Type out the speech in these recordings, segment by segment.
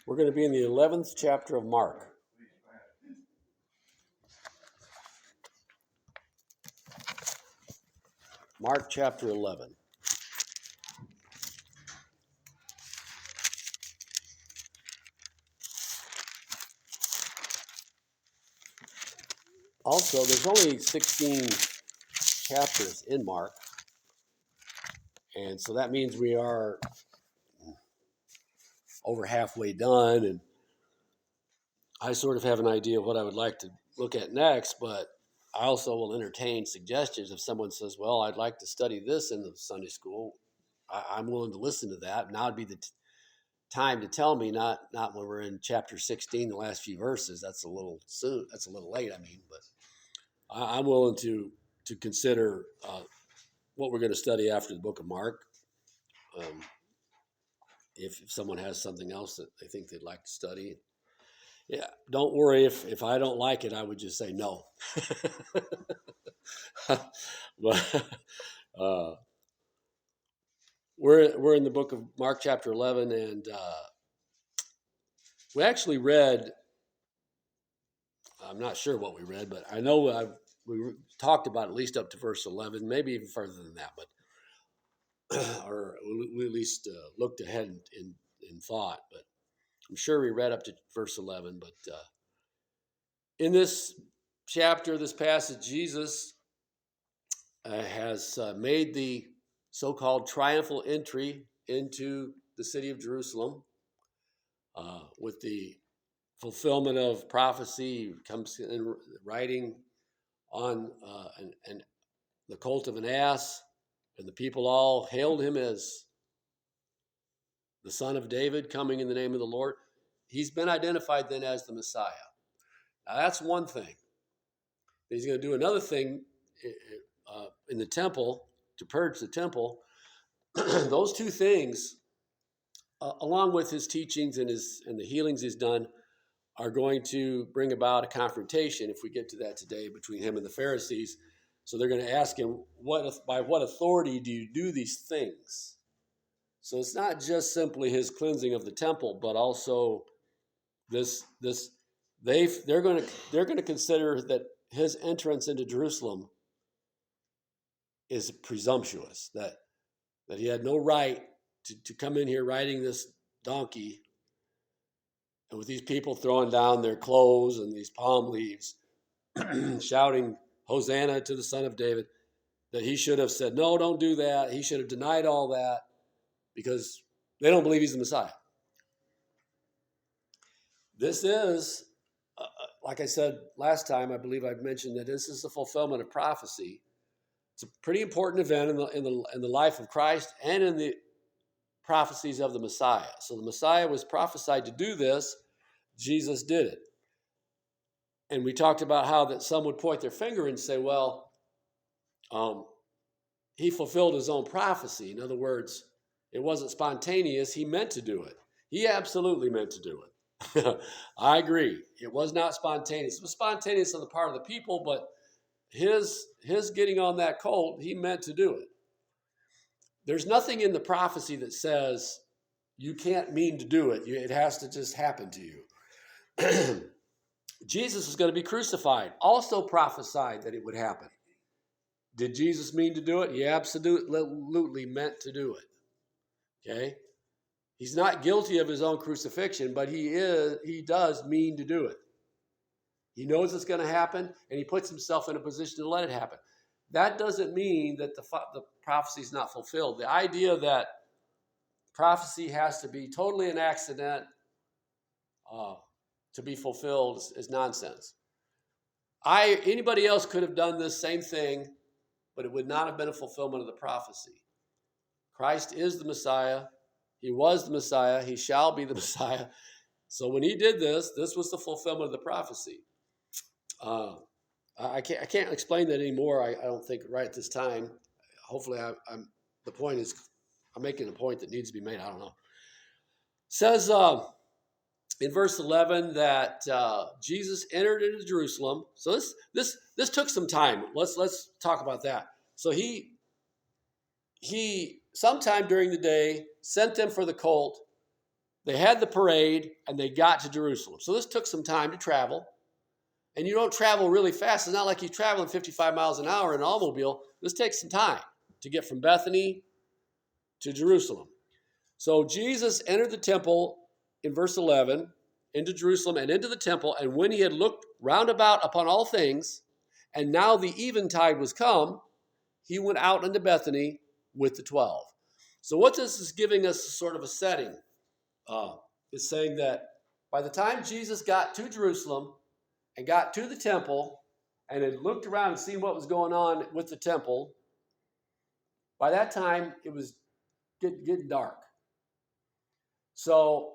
We're going to be in the 11th chapter of Mark. Mark chapter 11. Also, there's only 16 chapters in Mark, and so that means we are over halfway done, and I sort of have an idea of what I would like to look at next, but I also will entertain suggestions. If someone says, well, I'd like to study this in the Sunday school, I'm willing to listen to that. Now would be the time to tell me, not when we're in chapter 16, the last few verses. That's a little soon. That's a little late, but I'm willing to consider what we're going to study after the book of Mark. If someone has something else that they think they'd like to study. Yeah, don't worry if I don't like it, I would just say no. But we're in the book of Mark chapter 11, and we actually read, I'm not sure what we read, but I know we talked about at least up to verse 11, maybe even further than that, but or we at least looked ahead in thought, but I'm sure we read up to verse 11. But in this chapter, this passage, Jesus has made the so-called triumphal entry into the city of Jerusalem with the fulfillment of prophecy. He comes in riding on the colt of an ass, and the people all hailed him as the Son of David, coming in the name of the Lord. He's been identified then as the Messiah. Now that's one thing. He's going to do another thing in the temple, to purge the temple. Those two things, along with his teachings and the healings he's done, are going to bring about a confrontation, if we get to that today, between him and the Pharisees. So they're going to ask him, by what authority do you do these things? So it's not just simply his cleansing of the temple, but also they're going to consider that his entrance into Jerusalem is presumptuous, that he had no right to come in here riding this donkey, and with these people throwing down their clothes and these palm leaves, shouting, Hosanna to the Son of David, that he should have said, no, don't do that. He should have denied all that because they don't believe he's the Messiah. This is, like I said last time, I believe I've mentioned that this is the fulfillment of prophecy. It's a pretty important event in the life of Christ and in the prophecies of the Messiah. So the Messiah was prophesied to do this. Jesus did it. And we talked about how that some would point their finger and say, well, he fulfilled his own prophecy. In other words, it wasn't spontaneous. He meant to do it. He absolutely meant to do it. I agree. It was not spontaneous. It was spontaneous on the part of the people, but his getting on that colt, he meant to do it. There's nothing in the prophecy that says you can't mean to do it. It has to just happen to you. Jesus is going to be crucified. Also prophesied that it would happen. Did Jesus mean to do it? He absolutely meant to do it. Okay? He's not guilty of his own crucifixion, but he does mean to do it. He knows it's going to happen, and he puts himself in a position to let it happen. That doesn't mean that the prophecy is not fulfilled. The idea that prophecy has to be totally an accident to be fulfilled is nonsense. Anybody else could have done this same thing, but it would not have been a fulfillment of the prophecy. Christ is the Messiah. He was the Messiah. He shall be the Messiah. So when he did this was the fulfillment of the prophecy. I can't explain that anymore. I don't think right at this time. Hopefully, I'm making a point that needs to be made. I don't know. It says in verse 11 that Jesus entered into Jerusalem. So this took some time. Let's talk about that. So he sometime during the day sent them for the colt They had the parade, and they got to Jerusalem. So this took some time to travel. And you don't travel really fast. It's not like you're traveling 55 miles an hour in an automobile. This takes some time to get from Bethany to Jerusalem. So Jesus entered the temple in verse 11, into Jerusalem and into the temple. And when he had looked round about upon all things, and now the eventide was come, he went out unto Bethany with the 12. So what this is giving us sort of a setting is saying that by the time Jesus got to Jerusalem and got to the temple and had looked around and seen what was going on with the temple, by that time it was getting dark. So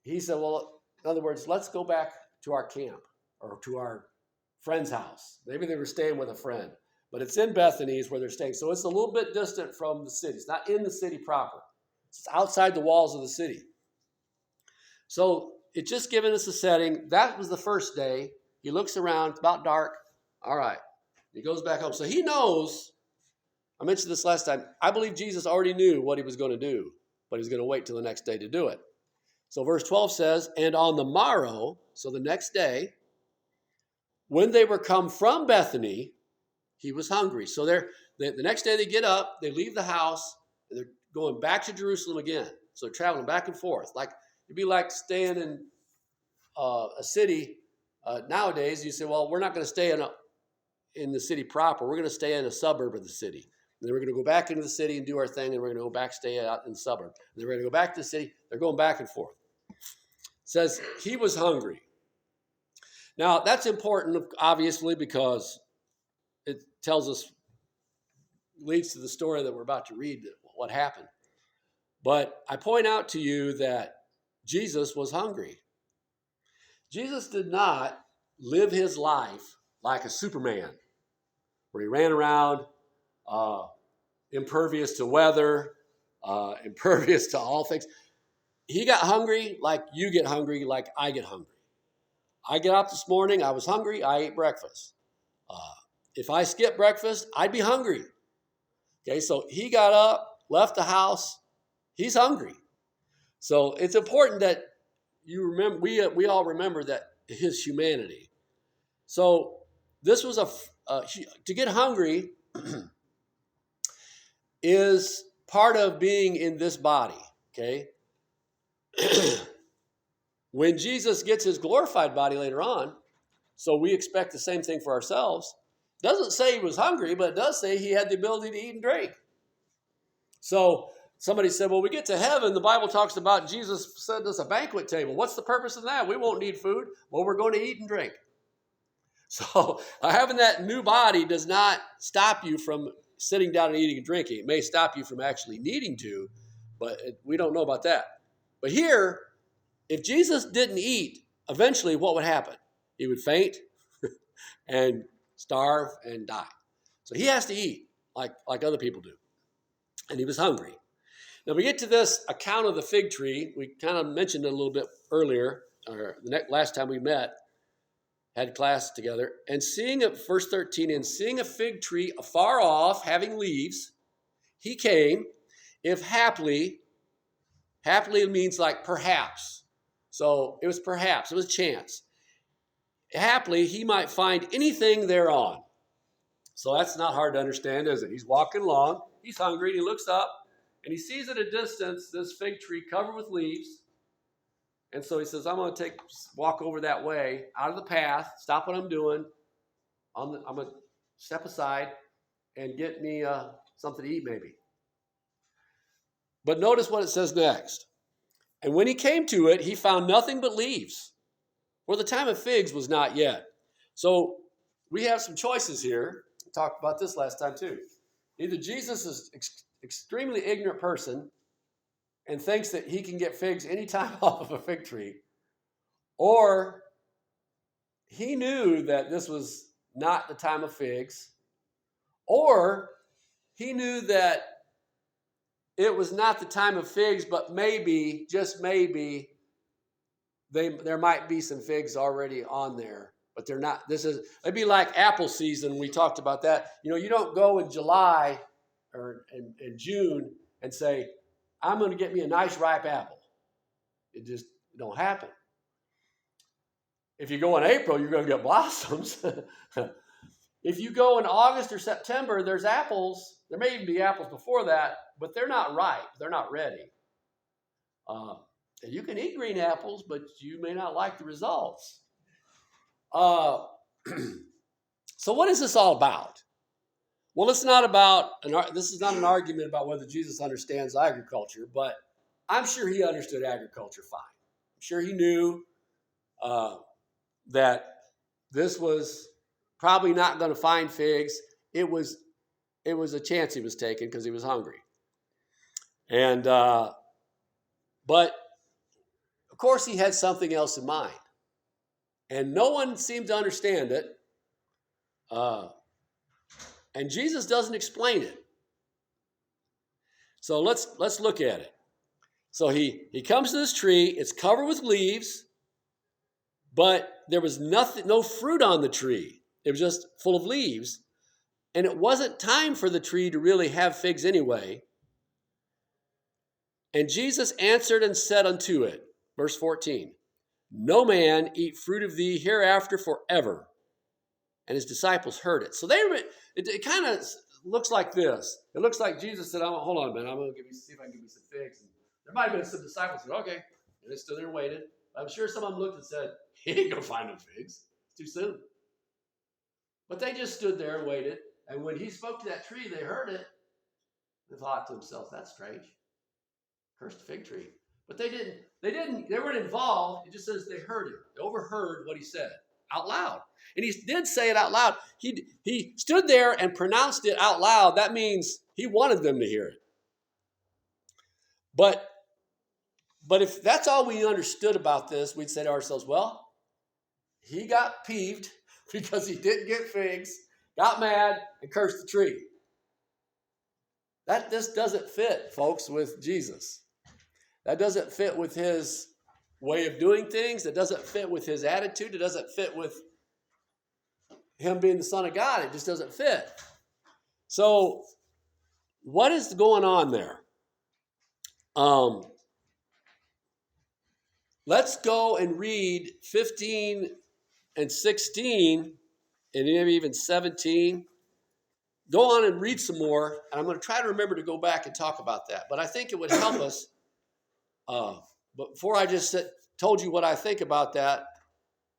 he said, well, in other words, let's go back to our camp or to our friend's house. Maybe they were staying with a friend, but it's in Bethany is where they're staying. So it's a little bit distant from the city. It's not in the city proper. It's outside the walls of the city. So it's just giving us a setting. That was the first day. He looks around. It's about dark. All right. He goes back home. So he knows. I mentioned this last time. I believe Jesus already knew what he was going to do, but he's going to wait till the next day to do it. So verse 12 says, and on the morrow, so the next day, when they were come from Bethany, he was hungry. So the next day they get up, they leave the house, and they're going back to Jerusalem again. So they're traveling back and forth. Like it'd be like staying in a city nowadays. You say, well, we're not going to stay in the city proper. We're going to stay in a suburb of the city. And then we're going to go back into the city and do our thing, and we're going to go back, stay out in the suburb. And then we're going to go back to the city. They're going back and forth. It says he was hungry. Now, that's important, obviously, because it tells us, leads to the story that we're about to read, what happened. But I point out to you that Jesus was hungry. Jesus did not live his life like a Superman, where he ran around impervious to weather, impervious to all things. He got hungry like you get hungry, like I get hungry. I get up this morning, I was hungry, I ate breakfast. If I skipped breakfast, I'd be hungry. Okay, so he got up, left the house, he's hungry. So it's important that you remember, we all remember that his humanity. So this was to get hungry is part of being in this body, okay? When Jesus gets his glorified body later on, so we expect the same thing for ourselves. Doesn't say he was hungry, but it does say he had the ability to eat and drink. So somebody said, well, we get to heaven, the Bible talks about Jesus set us a banquet table. What's the purpose of that? We won't need food. Well, we're going to eat and drink. So having that new body does not stop you from sitting down and eating and drinking. It may stop you from actually needing to, but we don't know about that. But here, if Jesus didn't eat, eventually what would happen? He would faint and starve and die. So he has to eat like other people do. And he was hungry. Now we get to this account of the fig tree. We kind of mentioned it a little bit earlier, or last time we met, had class together. And seeing it, verse 13, and seeing a fig tree afar off, having leaves, he came, if haply means like perhaps. So it was perhaps, it was chance. Haply he might find anything thereon. So that's not hard to understand, is it? He's walking along, he's hungry, and he looks up, and he sees at a distance this fig tree covered with leaves. And so he says, I'm going to walk over that way, out of the path, stop what I'm doing. I'm going to step aside and get me something to eat maybe. But notice what it says next. And when he came to it, he found nothing but leaves, for the time of figs was not yet. So we have some choices here. We talked about this last time too. Either Jesus is extremely ignorant person and thinks that he can get figs anytime off of a fig tree, or he knew that this was not the time of figs, or he knew that it was not the time of figs, but maybe, just maybe, there might be some figs already on there, but they're not. It'd be like apple season. We talked about that. You don't go in July or in June and say, I'm going to get me a nice ripe apple. It just don't happen. If you go in April, you're going to get blossoms. If you go in August or September, there's apples. There may even be apples before that, but they're not ripe. They're not ready. And you can eat green apples, but you may not like the results. So what is this all about? Well, it's not about, this is not an argument about whether Jesus understands agriculture, but I'm sure he understood agriculture fine. I'm sure he knew that this was probably not going to find figs. It was a chance he was taking because he was hungry. And, but of course he had something else in mind. And no one seemed to understand it. And Jesus doesn't explain it. So let's look at it. So he comes to this tree. It's covered with leaves, but there was no fruit on the tree. It was just full of leaves. And it wasn't time for the tree to really have figs anyway. And Jesus answered and said unto it, verse 14, no man eat fruit of thee hereafter forever. And his disciples heard it. So it kind of looks like this. It looks like Jesus said, hold on a minute, I'm going to see if I can give you some figs. And there might have been some disciples who said, okay. And they stood there and waited. I'm sure some of them looked and said, he ain't going to find no figs. It's too soon. But they just stood there and waited. And when he spoke to that tree, they heard it. They thought to themselves, that's strange. Cursed fig tree. But they weren't involved. It just says they heard him. They overheard what he said out loud. And he did say it out loud. He stood there and pronounced it out loud. That means he wanted them to hear it. But if that's all we understood about this, we'd say to ourselves, well, he got peeved because he didn't get figs, got mad, and cursed the tree. This doesn't fit, folks, with Jesus. That doesn't fit with his way of doing things. It doesn't fit with his attitude. It doesn't fit with him being the Son of God. It just doesn't fit. So what is going on there? Let's go and read 15 and 16 and maybe even 17. Go on and read some more. And I'm going to try to remember to go back and talk about that. But I think it would help us. But before I just told you what I think about that,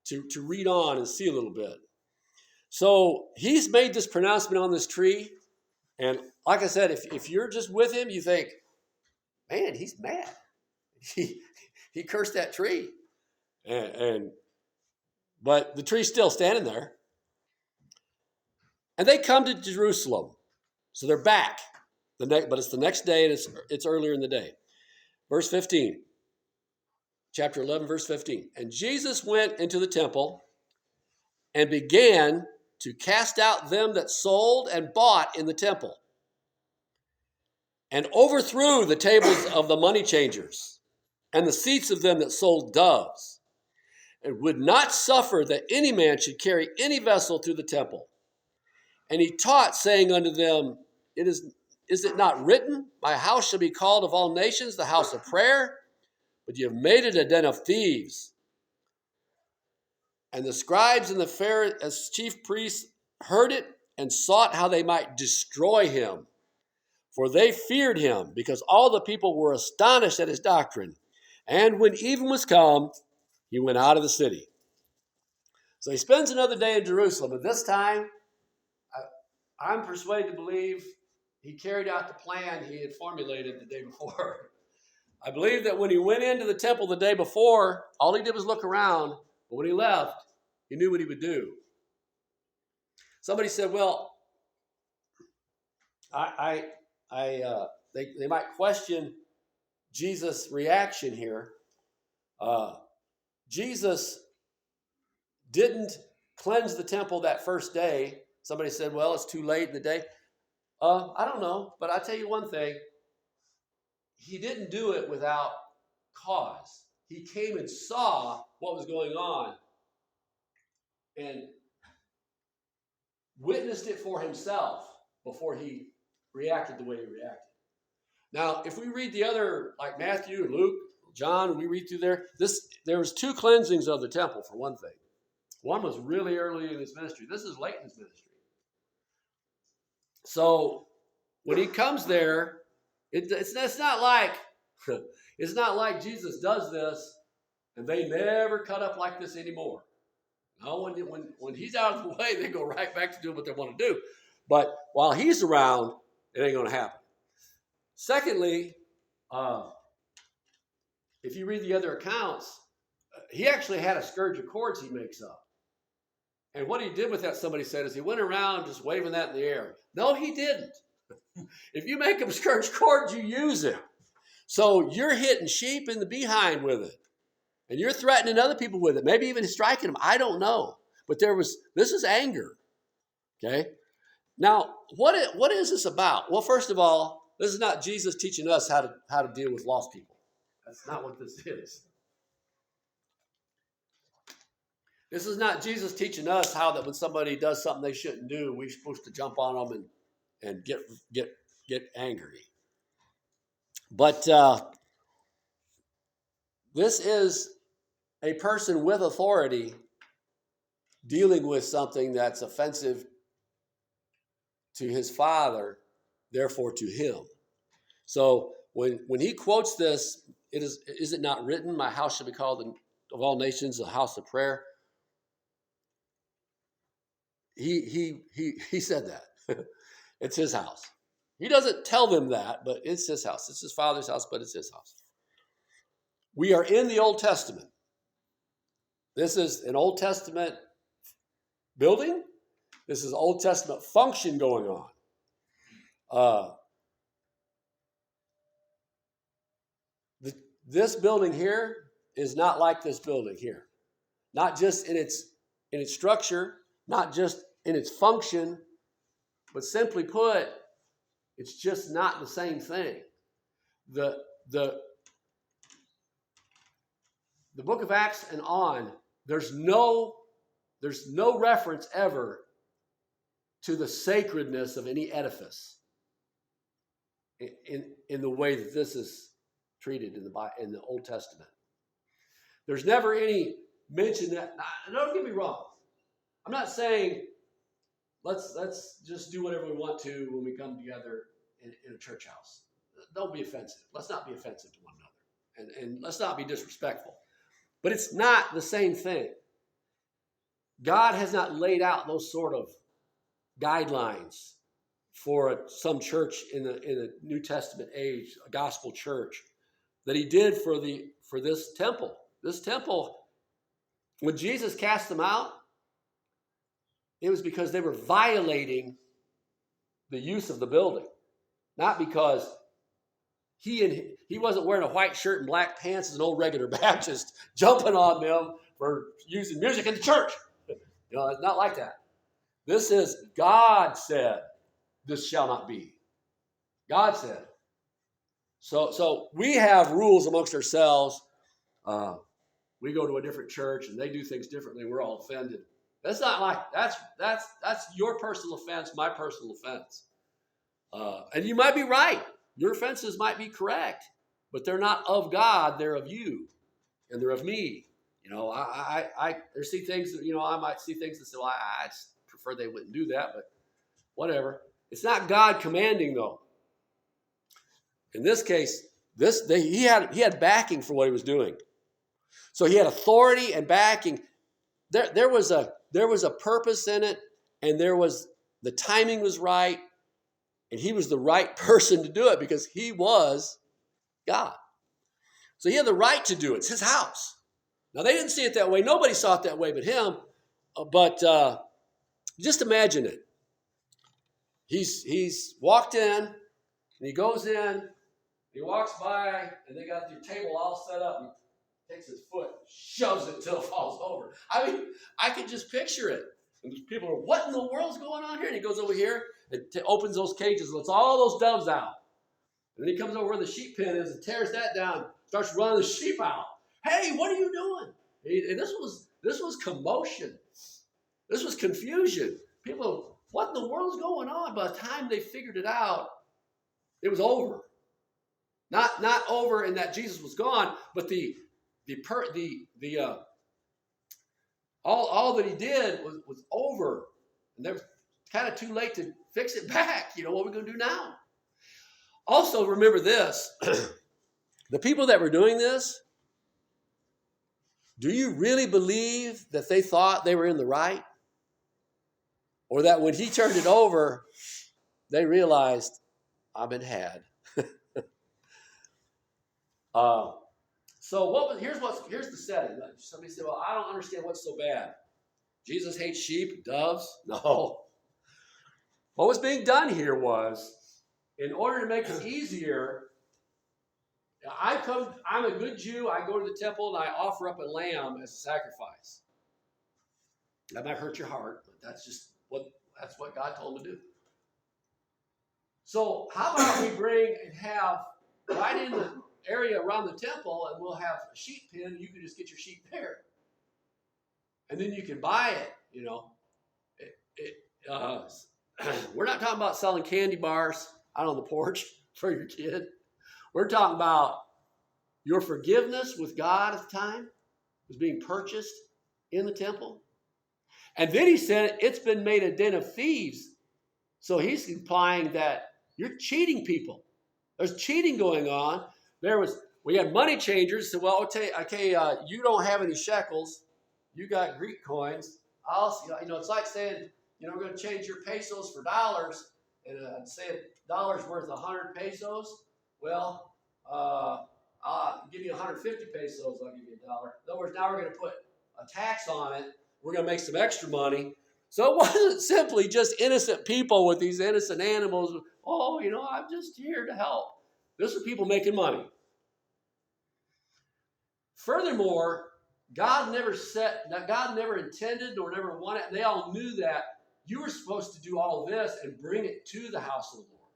to read on and see a little bit. So he's made this pronouncement on this tree. And like I said, if you're just with him, you think, man, he's mad. He cursed that tree. But the tree's still standing there. And they come to Jerusalem. So they're back. But it's the next day and it's earlier in the day. Verse 15. Chapter 11, verse 15. And Jesus went into the temple and began to cast out them that sold and bought in the temple, and overthrew the tables of the money changers and the seats of them that sold doves, and would not suffer that any man should carry any vessel through the temple. And he taught, saying unto them, is it not written, my house shall be called of all nations the house of prayer? But you have made it a den of thieves. And the scribes and the Pharisees, chief priests, heard it and sought how they might destroy him. For they feared him, because all the people were astonished at his doctrine. And when even was come, he went out of the city. So he spends another day in Jerusalem. And this time, I'm persuaded to believe he carried out the plan he had formulated the day before. I believe that when he went into the temple the day before, all he did was look around. But when he left, he knew what he would do. Somebody said, well, they might question Jesus' reaction here. Jesus didn't cleanse the temple that first day. Somebody said, well, it's too late in the day. I don't know, but I'll tell you one thing. He didn't do it without cause. He came and saw what was going on and witnessed it for himself before he reacted the way he reacted. Now, if we read the other, like Matthew, Luke, John, we read through there was 2 cleansings of the temple, for one thing. One was really early in his ministry. This is late in his ministry. So when he comes there, it's not like it's not like Jesus does this and they never cut up like this anymore. No, when he's out of the way, they go right back to doing what they want to do. But while he's around, it ain't going to happen. Secondly, if you read the other accounts, he actually had a scourge of cords he makes up. And what he did with that, somebody said, is he went around just waving that in the air. No, he didn't. If you make a scourge cord, you use it. So you're hitting sheep in the behind with it. And you're threatening other people with it. Maybe even striking them. I don't know. But this is anger. Okay? Now, what is this about? Well, first of all, this is not Jesus teaching us how to deal with lost people. That's not what this is. This is not Jesus teaching us how that when somebody does something they shouldn't do, we're supposed to jump on them and get angry. But this is a person with authority dealing with something that's offensive to his Father, therefore to him. So when he quotes this, is it not written, my house shall be called of all nations a house of prayer? He said that. It's his house. He doesn't tell them that, but it's his house. It's his Father's house, but it's his house. We are in the Old Testament. This is an Old Testament building. This is Old Testament function going on. This building here is not like this building here. Not just in its structure, not just in its function, but simply put, it's just not the same thing. The book of Acts and on, there's no reference ever to the sacredness of any edifice in the way that this is treated in the Old Testament. There's never any mention that. Don't get me wrong. I'm not saying let's just do whatever we want to when we come together in a church house. Don't be offensive. Let's not be offensive to one another, and let's not be disrespectful. But it's not the same thing. God has not laid out those sort of guidelines for some church in the New Testament age, a gospel church, that he did for this temple. This temple, when Jesus cast them out, it was because they were violating the use of the building, not because he wasn't wearing a white shirt and black pants as an old regular Baptist, jumping on them for using music in the church. It's not like that. This is God said, this shall not be. God said. So we have rules amongst ourselves. We go to a different church and they do things differently. We're all offended. That's not like that's your personal offense, my personal offense. And you might be right. Your offenses might be correct, but they're not of God. They're of you, and they're of me. I see things that I might see things that say, well, I just prefer they wouldn't do that, but whatever. It's not God commanding though. In this case, he had backing for what he was doing. So he had authority and backing. There was a purpose in it, and the timing was right, and he was the right person to do it because he was God. So he had the right to do it. It's his house. Now they didn't see it that way. Nobody saw it that way but him. But just imagine it. He's walked in, and he goes in, he walks by, and they got their table all set up, and he takes his foot, shoves it till it falls over. I mean, I could just picture it. And people are, what in the world's going on here? And he goes over here and opens those cages, lets all those doves out. And then he comes over where the sheep pen is and tears that down, starts running the sheep out. Hey, what are you doing? And this was commotion. This was confusion. People, what in the world's going on? By the time they figured it out, it was over. Not over in that Jesus was gone, but all that he did was over, and there was kind of too late to fix it back. What are we going to do now? Also, remember this: the people that were doing this, do you really believe that they thought they were in the right, or that when he turned it over, they realized I've been had? So here's the setting. Somebody said, well, I don't understand what's so bad. Jesus hates sheep, doves? No. What was being done here was, in order to make it easier, I'm a good Jew, I go to the temple and I offer up a lamb as a sacrifice. That might hurt your heart, but that's what God told him to do. So how about we bring and have right in the area around the temple, and we'll have a sheep pen, and you can just get your sheep there. And then you can buy it, We're not talking about selling candy bars out on the porch for your kid. We're talking about your forgiveness with God at the time was being purchased in the temple. And then he said it's been made a den of thieves. So he's implying that you're cheating people. There's cheating going on. We had money changers. So, well, okay, you don't have any shekels. You got Greek coins. It's like saying, we're going to change your pesos for dollars, and say a dollar's worth 100 pesos. Well, I'll give you 150 pesos. I'll give you $1. In other words, now we're going to put a tax on it. We're going to make some extra money. So it wasn't simply just innocent people with these innocent animals. Oh, I'm just here to help. This is people making money. Furthermore, God never intended or never wanted, and they all knew that you were supposed to do all of this and bring it to the house of the Lord.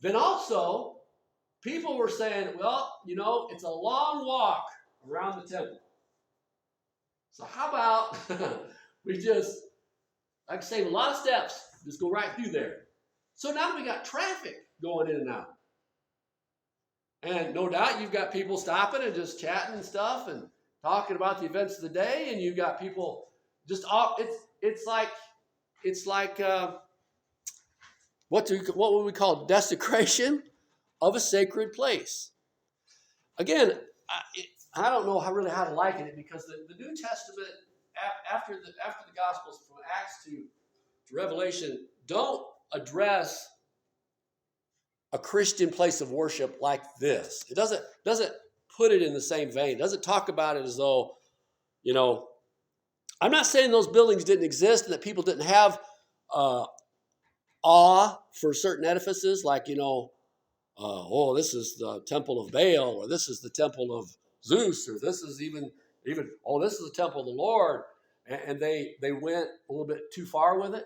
Then also, people were saying, well, it's a long walk around the temple. So how about we just, I can save a lot of steps, just go right through there. So now we got traffic going in and out. And no doubt you've got people stopping and just chatting and stuff and talking about the events of the day, and you've got people just it's like what would we call desecration of a sacred place. Again, I don't know how to liken it, because the New Testament after the Gospels from Acts to Revelation don't address a Christian place of worship like this. It doesn't put it in the same vein. It doesn't talk about it as though, I'm not saying those buildings didn't exist and that people didn't have awe for certain edifices, like, this is the temple of Baal, or this is the temple of Zeus, or this is even this is the temple of the Lord. And they went a little bit too far with it.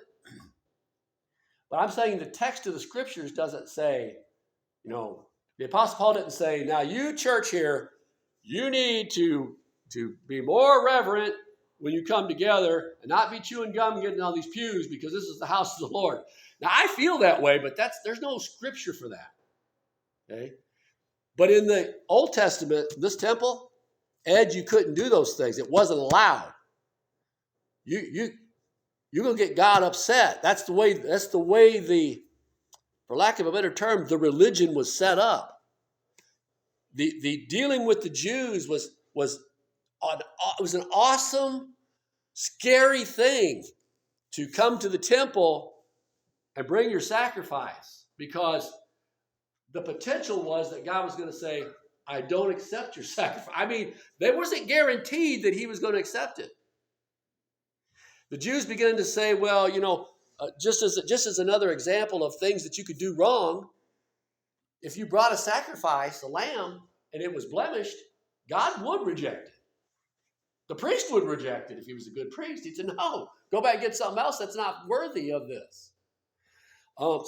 But I'm saying the text of the scriptures doesn't say, the Apostle Paul didn't say, now you church here, you need to be more reverent when you come together and not be chewing gum and getting on these pews, because this is the house of the Lord. Now I feel that way, but there's no scripture for that. Okay. But in the Old Testament, this temple, Ed, you couldn't do those things. It wasn't allowed. You're going to get God upset. That's the way for lack of a better term, the religion was set up. The dealing with the Jews was an awesome, scary thing to come to the temple and bring your sacrifice, because the potential was that God was going to say, I don't accept your sacrifice. I mean, they wasn't guaranteed that he was going to accept it. The Jews began to say, well, just as another example of things that you could do wrong, if you brought a sacrifice, a lamb, and it was blemished, God would reject it. The priest would reject it if he was a good priest. He'd say, no, go back and get something else that's not worthy of this. I'm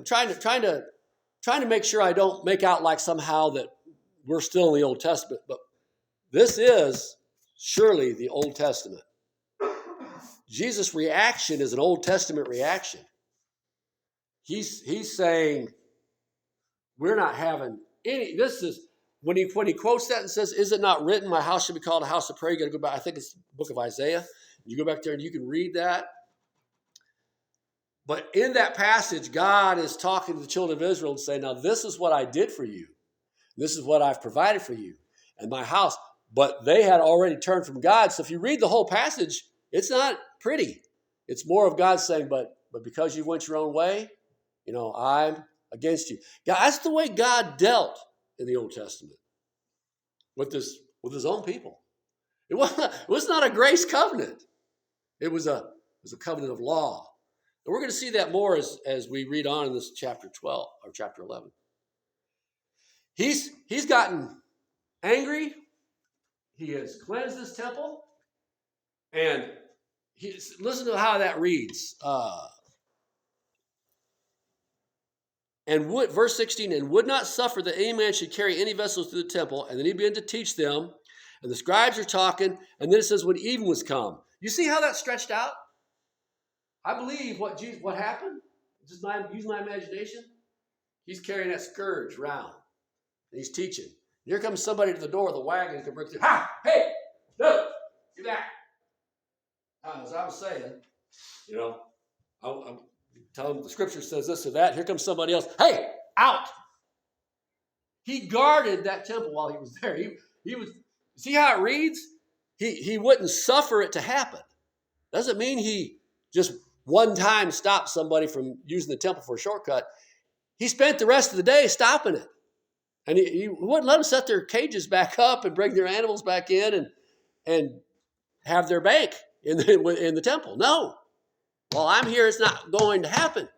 trying to make sure I don't make out like somehow that we're still in the Old Testament, but this is surely the Old Testament. Jesus' reaction is an Old Testament reaction. He's saying we're not having any. This is when he quotes that and says, "Is it not written, my house should be called a house of prayer?" You got to go back. I think it's the book of Isaiah. You go back there and you can read that. But in that passage, God is talking to the children of Israel and saying, "Now this is what I did for you. This is what I've provided for you and my house." But they had already turned from God. So if you read the whole passage, it's not pretty. It's more of God saying, but because you went your own way, I'm against you. That's the way God dealt in the Old Testament with his own people. It was not a grace covenant. It was a covenant of law. And we're going to see that more as we read on in this chapter 12 or chapter 11. He's gotten angry. He has cleansed this temple. And listen to how that reads. Verse 16, and would not suffer that any man should carry any vessels to the temple. And then he began to teach them. And the scribes are talking. And then it says, when even was come. You see how that stretched out? I believe what happened. Use my imagination. He's carrying that scourge around. And he's teaching. Here comes somebody to the door of the wagon to break through. Ha! Hey! No! Get back! As I was saying, I'm telling them the scripture says this or that. Here comes somebody else. Hey! Out! He guarded that temple while he was there. He was. See how it reads? He wouldn't suffer it to happen. Doesn't mean he just one time stopped somebody from using the temple for a shortcut. He spent the rest of the day stopping it. And he wouldn't let them set their cages back up and bring their animals back in and have their bank in the temple. No. While I'm here, it's not going to happen.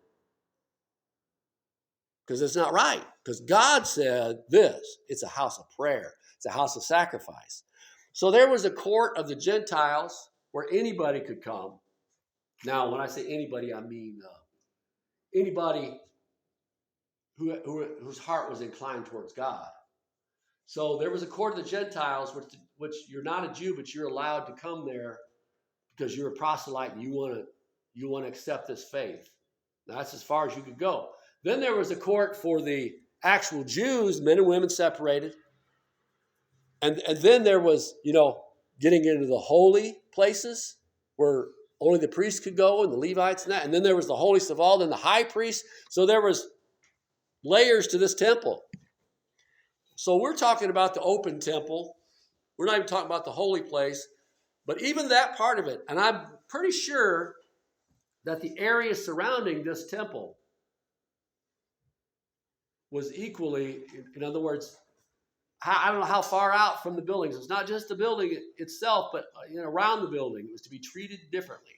Because it's not right. Because God said this. It's a house of prayer. It's a house of sacrifice. So there was a court of the Gentiles where anybody could come. Now, when I say anybody, I mean anybody whose heart was inclined towards God. So there was a court of the Gentiles, which you're not a Jew, but you're allowed to come there because you're a proselyte and you want to accept this faith. Now, that's as far as you could go. Then there was a court for the actual Jews, men and women separated. And then there was, getting into the holy places where only the priests could go and the Levites and that. And then there was the holiest of all, then the high priest. So there was layers to this temple. So we're talking about the open temple. We're not even talking about the holy place. But even that part of it, and I'm pretty sure that the area surrounding this temple was equally, in other words, I don't know how far out from the buildings. It's not just the building itself, but around the building. It was to be treated differently.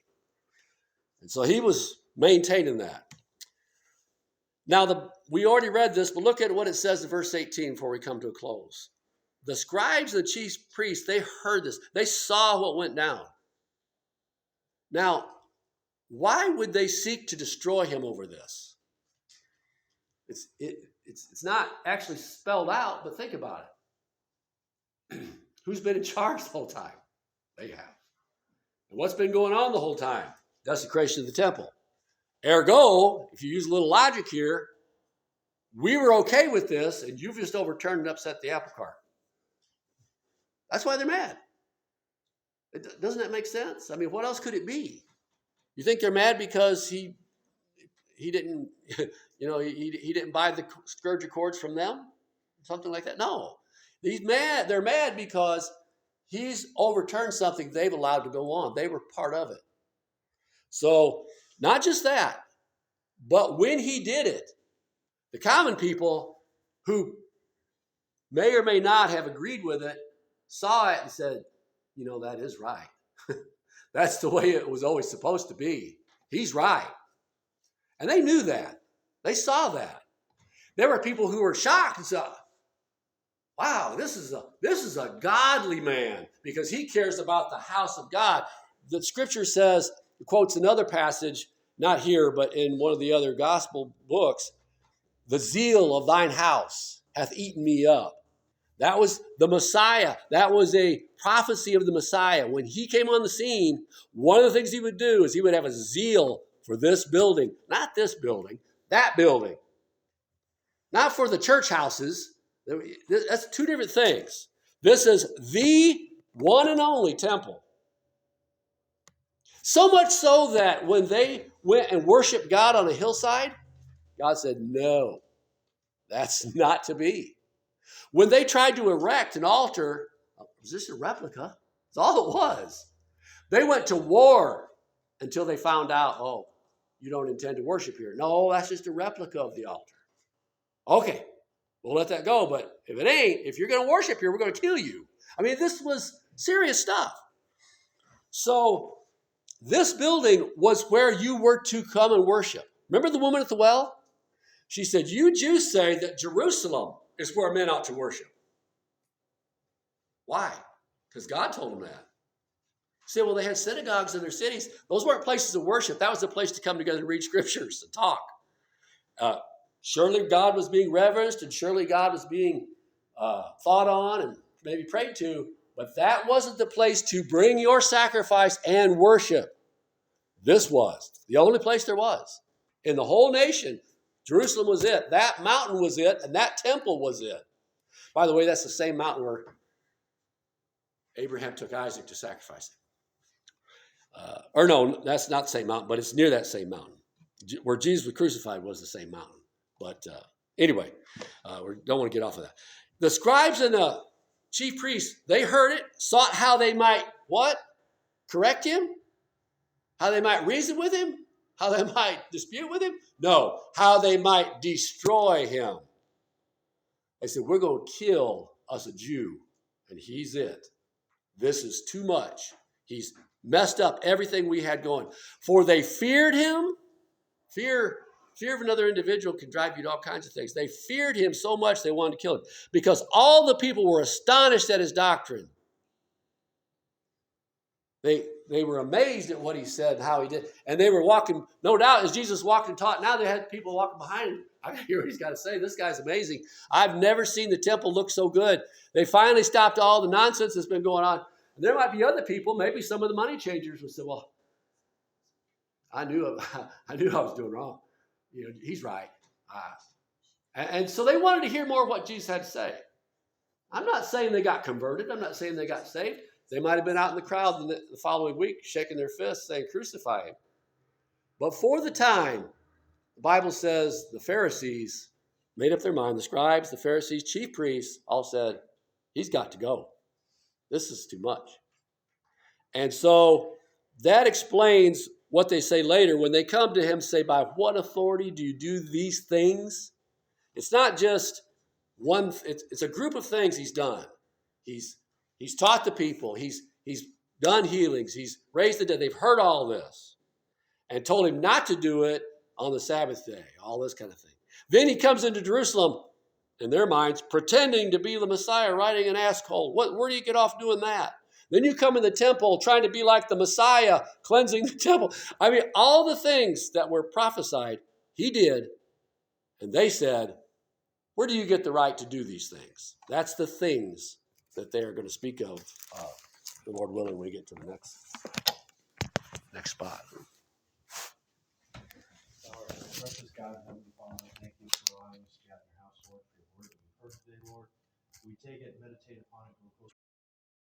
And so he was maintaining that. Now, we already read this, but look at what it says in verse 18 before we come to a close. The scribes and the chief priests, they heard this. They saw what went down. Now, why would they seek to destroy him over this? It's not actually spelled out, but think about it. Who's been in charge the whole time? They have. And what's been going on the whole time? Desecration of the temple. Ergo, if you use a little logic here, we were okay with this, and you've just overturned and upset the apple cart. That's why they're mad. Doesn't that make sense? I mean, what else could it be? You think they're mad because he didn't, he didn't buy the scourge of cords from them? Something like that? No. He's mad. They're mad because he's overturned something they've allowed to go on. They were part of it. So, not just that, but when he did it, the common people who may or may not have agreed with it saw it and said, that is right. That's the way it was always supposed to be. He's right. And they knew that. They saw that. There were people who were shocked and said, wow, this is a godly man because he cares about the house of God. The scripture says, it quotes another passage, not here, but in one of the other gospel books, the zeal of thine house hath eaten me up. That was the Messiah. That was a prophecy of the Messiah. When he came on the scene, one of the things he would do is he would have a zeal for this building, not this building, That building. Not for the church houses. That's two different things. This is the one and only temple. So much so that when they went and worshiped God on a hillside, God said, no, that's not to be. When they tried to erect an altar, was this a replica? That's all it was. They went to war until they found out, oh, you don't intend to worship here. No, that's just a replica of the altar. Okay, we'll let that go. But if it ain't, if you're going to worship here, we're going to kill you. I mean, this was serious stuff. So this building was where you were to come and worship. Remember the woman at the well? She said, you Jews say that Jerusalem is where men ought to worship. Why? Because God told them that. You say, well, they had synagogues in their cities. Those weren't places of worship. That was a place to come together and read scriptures and talk. Surely God was being reverenced, and surely God was being thought on and maybe prayed to, but that wasn't the place to bring your sacrifice and worship. This was the only place there was. In the whole nation, Jerusalem was it. That mountain was it, and that temple was it. By the way, that's the same mountain where Abraham took Isaac to sacrifice him. Or no, that's not the same mountain, but it's near that same mountain. Where Jesus was crucified was the same mountain. But anyway, we don't want to get off of that. The scribes and the chief priests, they heard it, sought how they might, what? Correct him? How they might reason with him? How they might dispute with him? No, how they might destroy him. They said, we're going to kill us a Jew, and he's it. This is too much. He's messed up everything we had going. For they feared him. Fear of another individual can drive you to all kinds of things. They feared him so much they wanted to kill him because all the people were astonished at his doctrine. They were amazed at what he said and how he did. And they were walking, no doubt, as Jesus walked and taught, now they had people walking behind him. I got to hear what he's got to say. This guy's amazing. I've never seen the temple look so good. They finally stopped all the nonsense that's been going on. And there might be other people, maybe some of the money changers would say, well, I knew I was doing wrong. You know, he's right. And so they wanted to hear more of what Jesus had to say. I'm not saying they got converted. I'm not saying they got saved. They might have been out in the crowd the following week shaking their fists saying, crucify him. But for the time, the Bible says the Pharisees made up their mind. The scribes, the Pharisees, chief priests all said, he's got to go. This is too much. And so that explains what they say later when they come to him, say, by what authority do you do these things? It's not just one, it's a group of things he's done. He's taught the people. He's done healings. He's raised the dead. They've heard all this and told him not to do it on the Sabbath day, all this kind of thing. Then he comes into Jerusalem, in their minds, pretending to be the Messiah, riding an ass colt. Where do you get off doing that? Then you come in the temple trying to be like the Messiah, cleansing the temple. I mean, all the things that were prophesied, he did. And they said, where do you get the right to do these things? That's the things that they are going to speak of, the Lord willing, when we get to the next spot. Our precious God, Heavenly Father, thank you for allowing us to gather in your house, Lord, for your word to be heard today, Lord. We take it, meditate upon it,